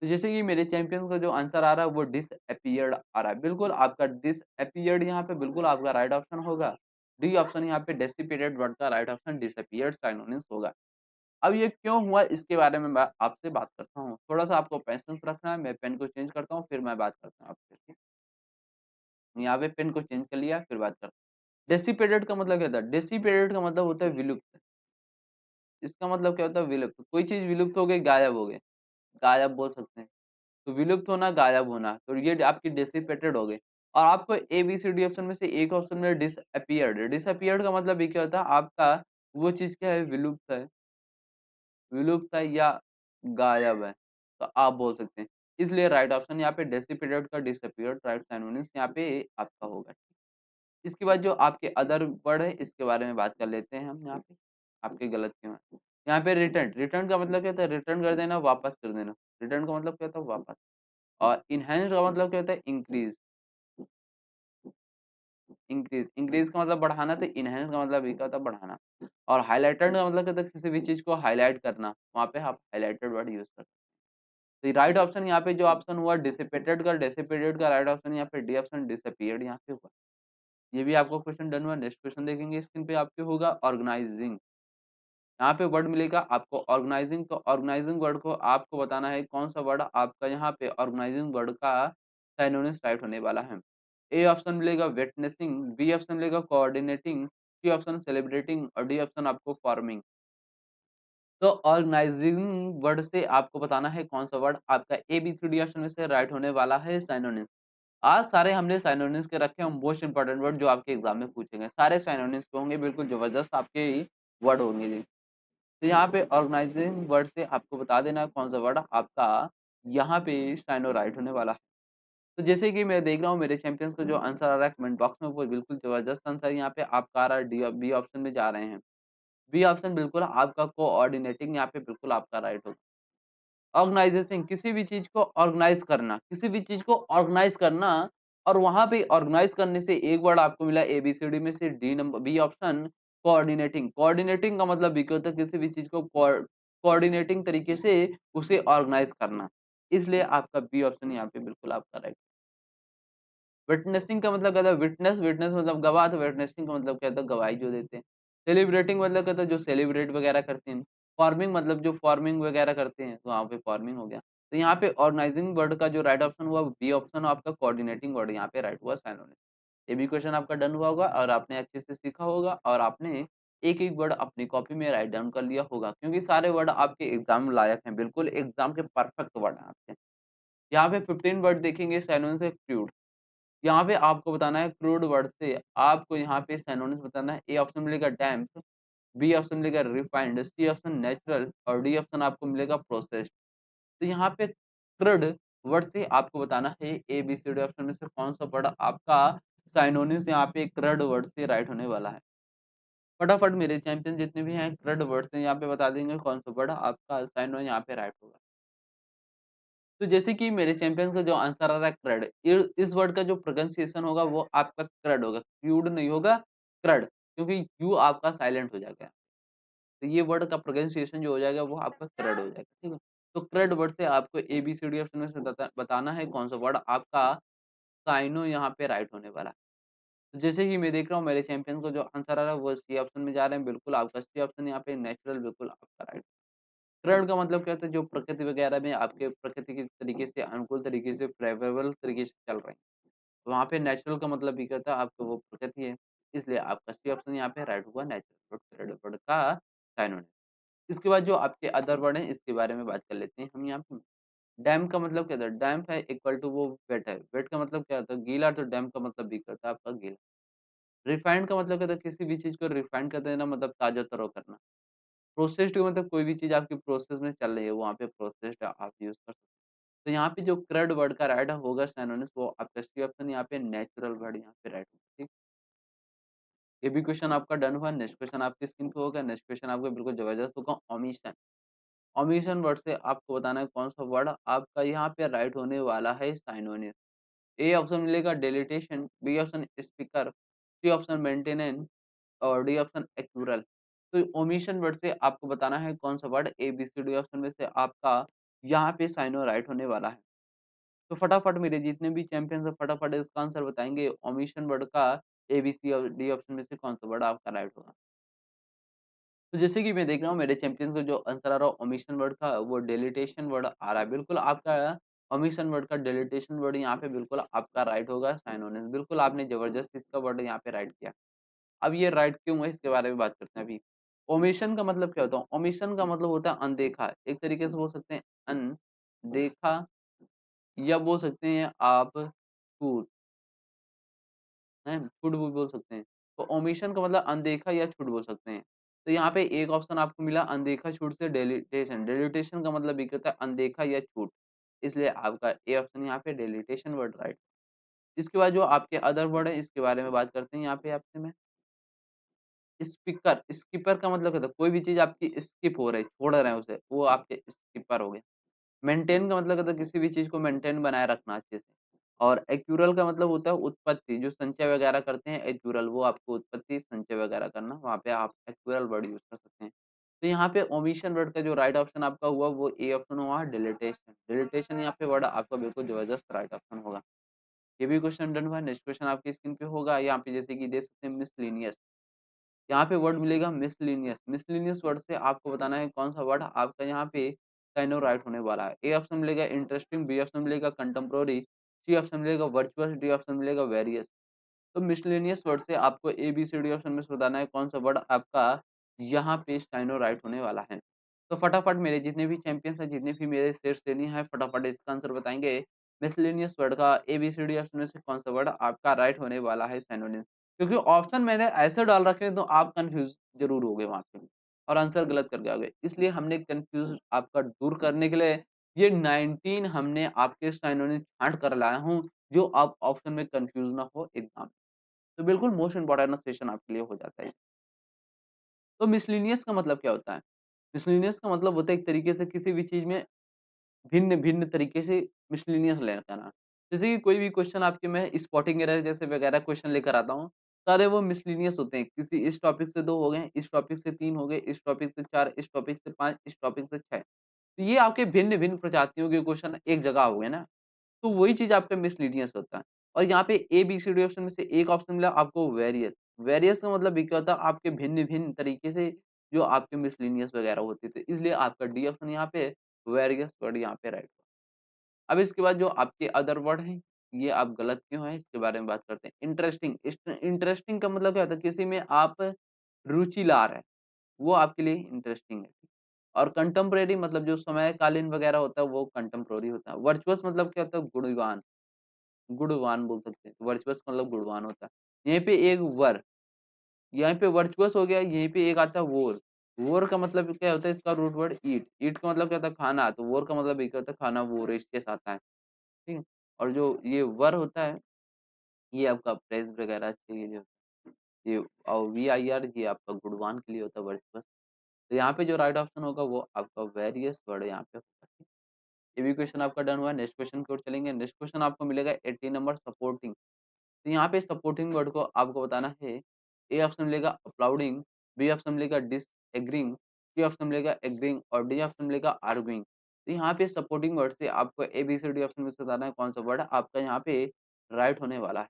तो जैसे कि मेरे चैंपियन का जो आंसर आ रहा है वो डिसअपीयर्ड आ रहा है। बिल्कुल आपका डिसअपीयर्ड यहाँ पे बिल्कुल आपका राइट ऑप्शन होगा। डी ऑप्शन यहाँ पे डेसिपेटेड वर्ड का राइट ऑप्शन डिसअपीयर्ड सिनोनिम्स होगा। अब ये क्यों हुआ इसके बारे में मैं आपसे बात करता हूँ। थोड़ा-सा आपको पेशेंस रखना है, मैं पेन को चेंज करता हूँ फिर मैं बात करता हूँ आपसे। यहाँ पे पेन को चेंज कर लिया फिर बात करता हूँ। डेसिपेटेड का मतलब क्या था? डेसिपेटेड का मतलब होता है विलुप्त। इसका मतलब क्या होता है विलुप्त? कोई चीज़ विलुप्त हो गई, गायब हो गई, गायब बोल सकते हैं। तो विलुप्त होना, गायब होना, तो ये आपकी डिसिपेटेड हो गई। और आपको ए, बी, सी, डी ऑप्शन में से एक ऑप्शन में डिसअपीयर्ड। डिसअपीयर्ड का मतलब ये क्या होता है? आपका वो चीज़ क्या है? विलुप्त है या गायब है, तो आप बोल सकते हैं। इसलिए राइट ऑप्शन यहाँ पे डेसिपेटेड का डिसअपीयर्ड राइट सिनोनिम्स यहाँ पे आपका होगा। इसके बाद जो आपके अदर वर्ड है इसके बारे में बात कर लेते हैं हम यहाँ पे, आपके गलत क्यों हैं। यहाँ पे रिटर्न, रिटर्न का मतलब क्या होता है? रिटर्न कर देना, वापस कर देना। रिटर्न का मतलब क्या होता है? वापस। और इनहैंस का मतलब क्या होता है? इंक्रीज़, इंक्रीज़, इंक्रीज़ का मतलब बढ़ाना तो इनहैंस का मतलब ये क्या होता है? बढ़ाना। और हाइलाइटेड का मतलब क्या होता है? किसी भी चीज़ को हाइलाइट करना, वहाँ पे आप हाइलाइटेड वर्ड यूज़ करते हैं। तो राइट ऑप्शन यहाँ पे जो ऑप्शन हुआ डिसिपेटेड का राइट ऑप्शन यहाँ पे डी ऑप्शन डिसअपीयर्ड यहाँ पे हुआ। ये भी आपका क्वेश्चन डन हुआ। नेक्स्ट क्वेश्चन देखेंगे स्क्रीन पे आपके होगा ऑर्गेनाइजिंग। यहाँ पे वर्ड मिलेगा आपको ऑर्गेनाइजिंग, तो ऑर्गेनाइजिंग वर्ड को आपको बताना है कौन सा वर्ड आपका यहाँ पे ऑर्गेनाइजिंग वर्ड का सिनोनिम्स राइट होने वाला है। ए ऑप्शन मिलेगा विटनेसिंग, बी ऑप्शन मिलेगा कोऑर्डिनेटिंग, सी ऑप्शन सेलिब्रेटिंग और डी ऑप्शन आपको फॉर्मिंग। तो ऑर्गेनाइजिंग वर्ड से आपको बताना है कौन-सा वर्ड आपका एबीसीडी ऑप्शन में से राइट होने वाला है सिनोनिम्स। आज सारे हमने सिनोनिम्स के रखे हैं मोस्ट इंपोर्टेंट वर्ड जो आपके एग्जाम में पूछे गए। सारे सिनोनिम्स पे होंगे, बिल्कुल ज़बरदस्त आपके ही वर्ड होंगे जी। तो यहाँ पे ऑर्गेनाइजिंग वर्ड से आपको बता देना कौन-सा वर्ड आपका यहाँ पे साइनो राइट होने वाला है। तो जैसे कि मैं देख रहा हूँ मेरे चैंपियंस का जो आंसर आ रहा है कमेंट बॉक्स में वो बिल्कुल ज़बरदस्त आंसर यहाँ पे आपका आ रहा है डी बी ऑप्शन में जा रहे हैं। बी ऑप्शन बिल्कुल आपका कोऑर्डिनेटिंग यहाँ पे बिल्कुल आपका राइट होगा। ऑर्गनाइज़ेशन किसी भी चीज़ को ऑर्गनाइज़ करना, किसी भी चीज़ को ऑर्गनाइज़ करना और वहाँ पे ऑर्गनाइज़ करने से एक वर्ड आपको मिला एबीसीडी में से D number B option coordinating. Coordinating का मतलब भी क्या होता है किसी भी चीज़ को कोऑर्डिनेटिंग तरीके से उसे ऑर्गनाइज़ करना। इसलिए आपका बी ऑप्शन यहाँ पे बिल्कुल आपका राइट। विटनेसिंग का मतलब क्या था? विटनेस मतलब गवाह, तो विटनेसिंग का मतलब क्या होता है? गवाही जो देते हैं। सेलिब्रेटिंग मतलब क्या होता है? जो सेलिब्रेट वगैरह करते हैं। फार्मिंग मतलब जो फार्मिंग वगैरह करते हैं, तो वहाँ पे फार्मिंग हो गया। तो यहाँ पे ऑर्गनाइजिंग वर्ड का जो राइट ऑप्शन हुआ, बी ऑप्शन आपका कोऑर्डिनेटिंग वर्ड यहाँ पे राइट हुआ सिनोनिम। ये भी क्वेश्चन आपका डन हुआ होगा और आपने अच्छे से सीखा होगा और आपने एक-एक वर्ड अपनी कॉपी में राइट डाउन कर लिया होगा, क्योंकि सारे वर्ड आपके एग्ज़ाम लायक हैं, बिल्कुल एग्ज़ाम के परफेक्ट वर्ड हैं आपके। यहाँ पे 15 वर्ड देखेंगे सिनोनिम से क्रूड। यहाँ पे आपको बताना है क्रूड वर्ड से आपको यहाँ पे सिनोनिम्स बताना है। ए ऑप्शन मिलेगा डैम्प, बी ऑप्शन मिलेगा रिफाइंड, सी ऑप्शन नेचुरल और डी ऑप्शन आपको मिलेगा प्रोसेस्ड। तो यहाँ पे क्रूड वर्ड से आपको बताना है A, B, C, D option में से कौन-सा वर्ड आपका सिनोनिम्स यहाँ पे क्रूड वर्ड से राइट होने वाला है। फटाफट मेरे चैंपियन जितने भी हैं क्रूड वर्ड से यहाँ पे बता देंगे कौन-सा वर्ड आपका सिनो यहाँ पे राइट होगा। तो जैसे कि मेरे चैंपियन का जो आंसर आ रहा है क्रड, इस वर्ड का जो प्रोनंसिएशन होगा वो आपका क्रड होगा, क्यूड नहीं होगा, क्रड, क्योंकि यू आपका साइलेंट हो जाएगा। तो ये वर्ड का प्रोनंसिएशन जो हो जाएगा वो आपका क्रड हो जाएगा, ठीक है? तो क्रड वर्ड से आपको एबीसीडी ऑप्शन में से बताना है कौन सा वर्ड आपका साइनो यहाँ पे राइट होने वाला है। तो जैसे कि मैं देख रहा हूँ मेरे चैंपियन को जो आंसर आ रहा है वो सी ऑप्शन में जा रहे हैं, बिल्कुल आपका सी ऑप्शन यहाँ पे नेचुरल बिल्कुल आपका राइट। ऋण का मतलब क्या होता है जो प्रकृति वगैरह में आपके प्रकृति के तरीके से अनुकूल तरीके से फेवरेबल तरीके से चल रहे हैं। तो वहाँ पे नेचुरल का मतलब भी क्या होता है आपका वो प्रकृति है। इसलिए आपका सी ऑप्शन यहाँ पे राइट हुआ नेचुरल ऋण वर्ड का साइनोनिम। इसके बाद जो आपके अदर वर्ड हैं इसके बारे में बात कर लेते हैं हम यहाँ पे। डैम का मतलब क्या होता है? डैम्प है इक्वल टू वो वेट है। वेट का मतलब क्या होता है? गीला, तो डैम्प का मतलब भी क्या होता है आपका गीला। रिफाइंड का मतलब क्या होता है? किसी भी चीज़ को रिफाइंड कर देना मतलब ताज़ा-तरो करना। प्रोसेस्ड का मतलब कोई भी चीज़ आपकी प्रोसेस में चल रही है, वहाँ पे प्रोसेस्ड आप यूज़ कर सकते हैं। तो यहाँ पे जो क्रड वर्ड का राइट होगा सिनोनिम्स वो आपका सी ऑप्शन यहाँ पे नेचुरल वर्ड यहाँ पे राइट होगा, ठीक। ये भी क्वेश्चन आपका डन हुआ। नेक्स्ट क्वेश्चन आपकी स्क्रीन पे होगा। नेक्स्ट क्वेश्चन आपका बिल्कुल ज़बरदस्त होगा ओमिशन। ओमिशन वर्ड से आपको बताना है कौन-सा वर्ड आपका यहाँ पे राइट होने वाला है सिनोनिम। ए ऑप्शन मिलेगा deletion, B option speaker, C option maintenance और डी ऑप्शन एक्यूरल। तो ओमिशन वर्ड से आपको बताना है कौन-सा word A, B, C, D option में से आपका यहाँ पे साइनो राइट होने वाला है। तो फटाफट मेरे जितने भी चैंपियंस हैं फटाफट इसका आंसर बताएँगे ओमिशन वर्ड का ए, बी, सी और डी ऑप्शन में से कौन-सा वर्ड आपका राइट होगा। तो जैसे कि मैं देख रहा हूँ मेरे चैंपियंस का जो आंसर आ रहा है ओमिशन वर्ड का वो डिलीटेशन वर्ड आ रहा है। बिल्कुल आपका ओमिशन वर्ड का डिलीटेशन वर्ड यहाँ पे बिल्कुल आपका राइट होगा साइनोनिम्स। बिल्कुल आपने ज़बरदस्त इसका वर्ड यहाँ पे राइट किया। अब ये राइट क्यों है इसके बारे में बात करते हैं अभी। ओमिशन का मतलब क्या होता है? ओमिशन का मतलब होता है अनदेखा। एक तरीके से बोल सकते हैं अनदेखा या बोल सकते हैं आप छूट, हैं? छूट भी बोल सकते हैं। तो ओमिशन का मतलब अनदेखा या छूट बोल सकते हैं। तो यहाँ पे एक ऑप्शन आपको मिला अनदेखा छूट से डेलीटेशन। डेलीटेशन का मतलब ये होता है अनदेखा या छूट। इसलिए आपका ए ऑप्शन यहाँ पे डेलीटेशन वर्ड राइट। इसके बाद जो आपके अदर वर्ड है इसके बारे में बात करते हैं यहाँ पे आपसे मैं। स्पीकर, स्किपर का मतलब क्या होता है? कोई भी चीज़ आपकी स्किप हो रही है, छोड़ रहे हैं उसे, वो आपके स्किपर हो गए। मेंटेन का मतलब क्या होता है? किसी भी चीज़ को मेंटेन बनाए रखना अच्छे से। और एक्यूरल का मतलब होता है उत्पत्ति, जो संचय वगैरह करते हैं एक्यूरल, वो आपको उत्पत्ति, संचय वगैरह करना, वहाँ पे आप एक्यूरल वर्ड यूज़ कर सकते हैं। तो यहाँ पे ओमिशन वर्ड का जो राइट ऑप्शन आपका हुआ वो ए ऑप्शन हुआ डिलीटेशन। डिलीटेशन यहाँ पे वर्ड आपका बिल्कुल ज़बरदस्त राइट ऑप्शन होगा। ये भी क्वेश्चन डन हुआ। नेक्स्ट क्वेश्चन आपकी स्क्रीन पे होगा। यहाँ पे जैसे कि देख सकते हैं मिसलेनियस। यहाँ पे वर्ड मिलेगा मिसलेनियस। मिसलेनियस वर्ड से आपको बताना है कौन-सा वर्ड आपका यहाँ पे काइंड राइट होने वाला है। ए ऑप्शन मिलेगा इंटरेस्टिंग, बी ऑप्शन मिलेगा कंटेम्पोरेरी, सी ऑप्शन मिलेगा वर्चुअस, डी ऑप्शन मिलेगा वेरियस। तो मिसलेनियस वर्ड से आपको ए, बी, सी, डी ऑप्शन में से बताना है कौन-सा वर्ड आपका यहाँ पे साइनो राइट होने वाला है। तो फटाफट मेरे जितने भी चैंपियंस हैं, जितनी भी मेरे शेर श्रेणी हैं, फटाफट इसका आंसर बताएँगे। मिसलेनियस वर्ड का एबीसीडी ऑप्शन में से कौन-सा वर्ड आपका राइट होने वाला है सिनोनिम? क्योंकि ऑप्शन मैंने ऐसे डाल रखे हैं तो आप कन्फ्यूज़ ज़रूर होगे वहाँ पे और आंसर गलत करके आओगे। इसलिए हमने कन्फ्यूज़ आपका दूर करने के लिए ये 19 हमने आपके सिनोनिम छाँट कर लाया हूँ, जो आप ऑप्शन में कन्फ्यूज़ ना हो एग्ज़ाम में। तो बिल्कुल मोस्ट इम्पोर्टेंट सेशन आपके लिए हो जाता है। तो मिसलेनियस का मतलब क्या होता है? मिसलेनियस का मतलब होता है एक तरीके से किसी भी चीज़ में भिन्न-भिन्न तरीके से मिसलेनियस लेकर आना। जैसे कि कोई भी क्वेश्चन आपके मैं स्पॉटिंग एरर जैसे वगैरह क्वेश्चन लेकर आता हूँ, सारे वो मिसलेनियस होते हैं। किसी इस टॉपिक से 2 हो गए, इस टॉपिक से 3 हो गए, इस टॉपिक से 4, इस टॉपिक से 5, इस टॉपिक से 6। तो ये आपके भिन्न-भिन्न प्रजातियों के क्वेश्चन एक जगह हो गए ना, तो वही चीज़ आपका मिसलेनियस होता है। और यहाँ पे ए-बी-सी-डी ऑप्शन में से एक ऑप्शन मिला आपको वेरियस। वेरियस का मतलब ये क्या होता है आपके भिन्न-भिन्न तरीके से जो आपके मिसलेनियस वगैरह होते थे। इसलिए आपका डी ऑप्शन यहाँ पे वेरियस वर्ड यहाँ पे राइट हुआ। अब इसके बाद जो आपके अदर वर्ड हैं, ये आप गलत क्यों हैं इसके बारे में बात करते हैं। इंटरेस्टिंग इंटरेस्टिंग का मतलब क्या होता है किसी में आप रुचि ला रहे हैं, वो आपके लिए इंटरेस्टिंग है। और कंटेम्परेरी मतलब जो समयकालीन वगैरह होता है वो कंटेम्पोरेरी होता है। वर्चुअस मतलब क्या होता है गुणवान, गुणवान बोल सकते हैं। वर्चुअस मतलब गुणवान होता है। यहीं पे एक वर, यहाँ पे वर्चुअस हो गया, यहीं पे एक आता है वोर। वोर का मतलब क्या होता है इसका रूट वर्ड ईट, ईट का मतलब क्या होता है खाना, तो वोर का मतलब ये क्या होता है खाना वोर इसके साथ आता है। ठीक है? और जो ये वर होता है, ये आपका प्रेस वगैरह चाहिए जो ये और वीआईआर ये आपका गुणवान के लिए होता है वर्चुअस। तो यहाँ पे जो राइट ऑप्शन होगा वो आपका वेरियस वर्ड यहाँ पे होगा। ये भी क्वेश्चन आपका डन हुआ है। नेक्स्ट क्वेश्चन की ओर चलेंगे। नेक्स्ट क्वेश्चन आपको मिलेगा 80 नंबर सपोर्टिंग। तो यहाँ पे सपोर्टिंग वर्ड को आपको बताना है। ए ऑप्शन मिलेगा अपलाउडिंग, बी ऑप्शन मिलेगा डिसएग्रीइंग, सी ऑप्शन मिलेगा एग्रीइंग और डी ऑप्शन मिलेगा आर्ग्यूइंग। तो यहाँ पे सपोर्टिंग वर्ड से आपको ए, बी, सी, डी ऑप्शन में से बताना है कौन सा वर्ड आपका यहाँ पे राइट होने वाला है।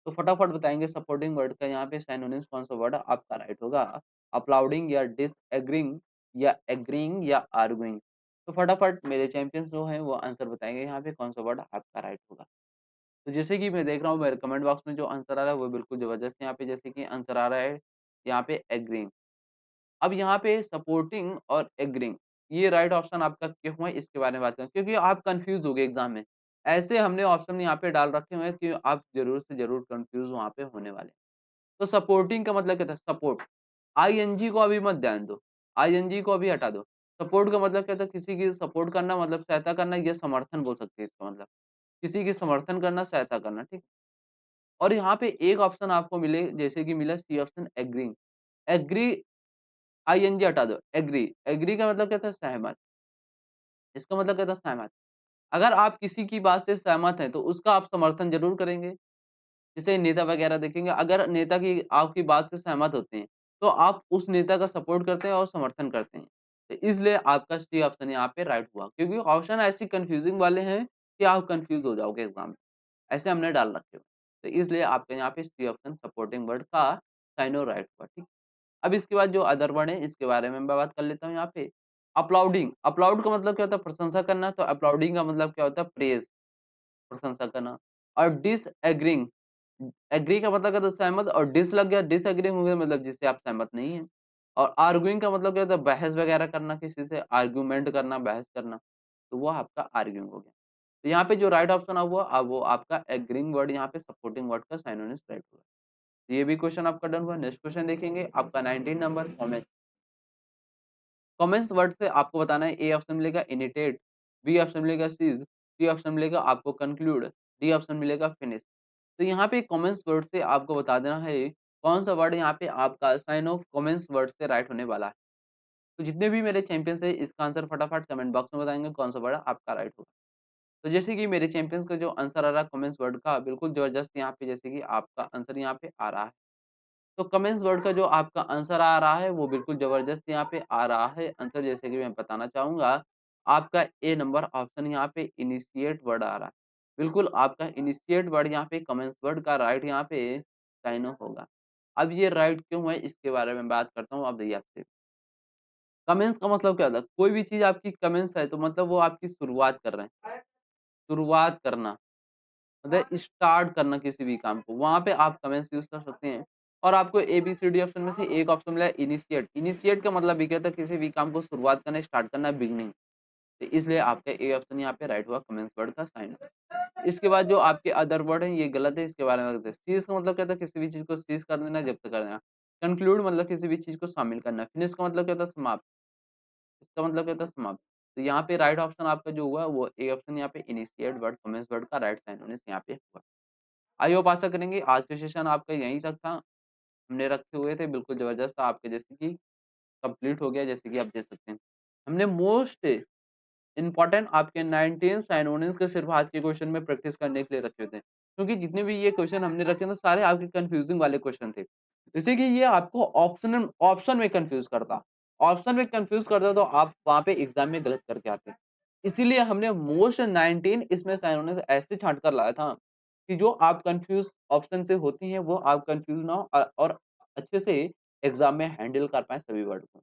तो फटाफट बताएँगे सपोर्टिंग वर्ड का यहाँ पे सिनोनिम्स कौन-सा वर्ड आपका राइट होगा? अपलाउडिंग या डिसएग्रीइंग या एग्रीइंग या आर्ग्यूइंग। तो फटाफट मेरे चैंपियंस जो हैं वो आंसर बताएँगे यहाँ पे कौन-सा वर्ड आपका राइट होगा। तो जैसे कि मैं देख रहा हूँ मेरे कमेंट बॉक्स में जो आंसर आ रहा है वो बिल्कुल ज़बरदस्त है यहाँ पे जैसे कि आंसर आ रहा है यहाँ पे एग्रीइंग। अब यहाँ पे सपोर्टिंग और एग्रीइंग ये राइट ऑप्शन आपका क्यों है इसके बारे में बात करें क्योंकि आप कन्फ्यूज़ हो गए एग्ज़ाम में। ऐसे हमने ऑप्शन यहाँ पे डाल रखे हुए हैं कि आप ज़रूर से ज़रूर कन्फ्यूज़ वहाँ पे होने वाले हैं। तो सपोर्टिंग का मतलब क्या था? सपोर्ट। आईएनजी को अभी मत ध्यान दो, आईएनजी को अभी हटा दो। सपोर्ट का मतलब क्या था? किसी की सपोर्ट करना मतलब सहायता करना या समर्थन बोल सकते हैं इसका मतलब। किसी की समर्थन करना, सहायता करना, ठीक? और यहाँ पे एक ऑप्शन आपको मिले जैसे कि मिला C option agreeing. Agree I N G हटा दो, एग्री। एग्री का मतलब क्या था? सहमत। इसका मतलब क्या था? सहमत। अगर आप किसी की बात से सहमत हैं, तो उसका आप समर्थन ज़रूर करेंगे। जैसे नेता वगैरह देखेंगे, अगर नेता की आपकी बात से सहमत होते हैं, तो आप उस नेता का सपोर्ट करते हैं और समर्थन करते हैं। तो इसलिए आपका सी ऑप्शन यहाँ पे राइट हुआ, क्योंकि ऑप्शन ऐसे कन्फ्यूज़िंग वाले हैं कि आप कन्फ्यूज़ हो जाओगे एग्ज़ाम में। ऐसे हमने डाल रखे हुए। तो इसलिए आपके यहाँ पे सी ऑप्शन सपोर्टिंग वर्ड का साइनो राइट हुआ, ठीक। अब इसके बाद जो अदर वर्ड है, इसके बारे में मैं बात कर लेता हूँ यहाँ पे। अपलाउडिंग, अपलाउड का मतलब क्या होता है? प्रशंसा करना, तो अपलाउडिंग का मतलब क्या होता है? प्रेज़। प्रशंसा करना और डिसएग्रीइंग एग्री का मतलब क्या होता है सहमत और डिस लग गया डिसएग्रीइंग हो गया मतलब जिससे आप सहमत नहीं हैं और आर्ग्यूइंग का मतलब क्या होता है बहस वगैरह करना किसी से आर्गुमेंट करना बहस करना तो वो आपका आर्ग्यूइंग हो गया तो यहाँ पे जो राइट ऑप्शन हुआ अब वो आपका एग्रीइंग वर्ड यहाँ पे सपोर्टिंग वर्ड का साइनोनिम्स राइट हुआ तो ये भी क्वेश्चन आपका डन हुआ नेक्स्ट क्वेश्चन देखेंगे आपका 19 नंबर कॉमेंट कमेंट्स वर्ड से आपको बताना है ए ऑप्शन मिलेगा इनिटेट, बी ऑप्शन मिलेगा सीज़, सी ऑप्शन मिलेगा आपको कंक्लूड, डी ऑप्शन मिलेगा फिनिश। तो यहाँ पे कमेंट्स वर्ड से आपको बता देना है कौन-सा वर्ड यहाँ पे आपका साइन ऑफ कमेंट्स वर्ड से राइट होने वाला है। तो जितने भी मेरे चैंपियंस हैं इसका आंसर फटाफट कमेंट बॉक्स में बताएँगे कौन-सा वर्ड आपका राइट होगा। तो जैसे कि मेरे चैंपियंस का जो आंसर आ रहा है कमेंट्स वर्ड का बिल्कुल ज़बरदस्त यहाँ पे जैसे कि आपका आंसर यहाँ पे आ रहा है। तो कमेंट्स वर्ड का जो आपका आंसर आ रहा है, वो बिल्कुल ज़बरदस्त यहाँ पे आ रहा है आंसर जैसे कि मैं बताना चाहूँगा, आपका ए नंबर ऑप्शन यहाँ पे इनिशिएट वर्ड आ रहा है। बिल्कुल आपका इनिशिएट वर्ड यहाँ पे कमेंट्स वर्ड का राइट यहाँ पे साइन ऑफ होगा। अब ये राइट क्यों है इसके बारे में बात करता हूँ, अब देखिए आपसे। कमेंट्स का मतलब क्या होता है? कोई भी चीज़ आपकी कमेंट्स है तो मतलब वो आपकी शुरुआत कर रहे हैं। शुरुआत करना, मतलब स्टार्ट करना किसी भी काम को, वहाँ पे आप कमेंट्स यूज़ कर सकते हैं। और आपको ए-बी-सी-डी ऑप्शन में से एक ऑप्शन मिला है इनिशिएट। इनिशिएट का मतलब ये कहता है किसी भी काम को शुरुआत करना, स्टार्ट करना, बिगिनिंग। तो इसलिए आपका ए ऑप्शन यहाँ पे राइट हुआ कमेंस वर्ड का साइन। इसके बाद जो आपके अदर वर्ड हैं ये गलत है, इसके बारे में बताते हैं। सीज़ का मतलब क्या होता है किसी भी चीज़ को सीज़ कर देना, जब्त कर देना। कंक्लूड मतलब किसी भी चीज़ को शामिल करना। फिनिश का मतलब क्या होता है समाप्त। इसका मतलब क्या होता है समाप्त। तो यहाँ पे राइट ऑप्शन आपका जो हुआ वो ए ऑप्शन यहाँ पे इनिशिएट वर्ड कमेंस वर्ड का राइट साइन होने से यहाँ पे हुआ। आई होप आशा करेंगे आज का सेशन आपका यहीं तक था। हमने रखे हुए थे बिल्कुल ज़बरदस्त आपके जैसे कि कंप्लीट हो गया जैसे कि आप देख सकते हैं। हमने मोस्ट इम्पोर्टेंट आपके 19 साइनोनिम्स के सिर्फ आज के क्वेश्चन में प्रैक्टिस करने के लिए रखे थे। क्योंकि जितने भी ये क्वेश्चन हमने रखे थे सारे आपके कन्फ्यूजिंग वाले क्वेश्चन थे। जैसे कि ये आपको ऑप्शन ऑप्शन में कन्फ्यूज़ करता। ऑप्शन में कन्फ्यूज़ करता तो आप वहाँ पे एग्ज़ाम में गलत करके आते। इसीलिए हमने मोस्ट 19 इसमें साइनोनिम्स ऐसे छाँट कर लाया था कि जो आप कन्फ्यूज़ ऑप्शन से होती हैं वो आप कन्फ्यूज़ ना हो और अच्छे से एग्ज़ाम में हैंडल कर पाएँ सभी वर्ड को।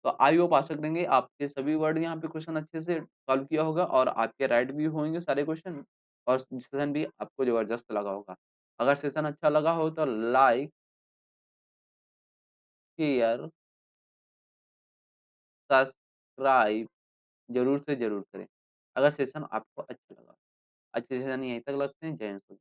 तो आई होप आशा करेंगे आपके सभी वर्ड यहाँ पे क्वेश्चन अच्छे से सॉल्व किया होगा और आपके राइट भी होंगे सारे क्वेश्चन और सेशन भी आपको ज़बरदस्त लगा होगा। अगर सेशन अच्छा लगा हो तो लाइक, शेयर, सब्सक्राइब ज़रूर से ज़रूर करें। अगर सेशन आपको अच्छा लगा। अच्छे सेशन यहीं तक रखते हैं। जय हिंद।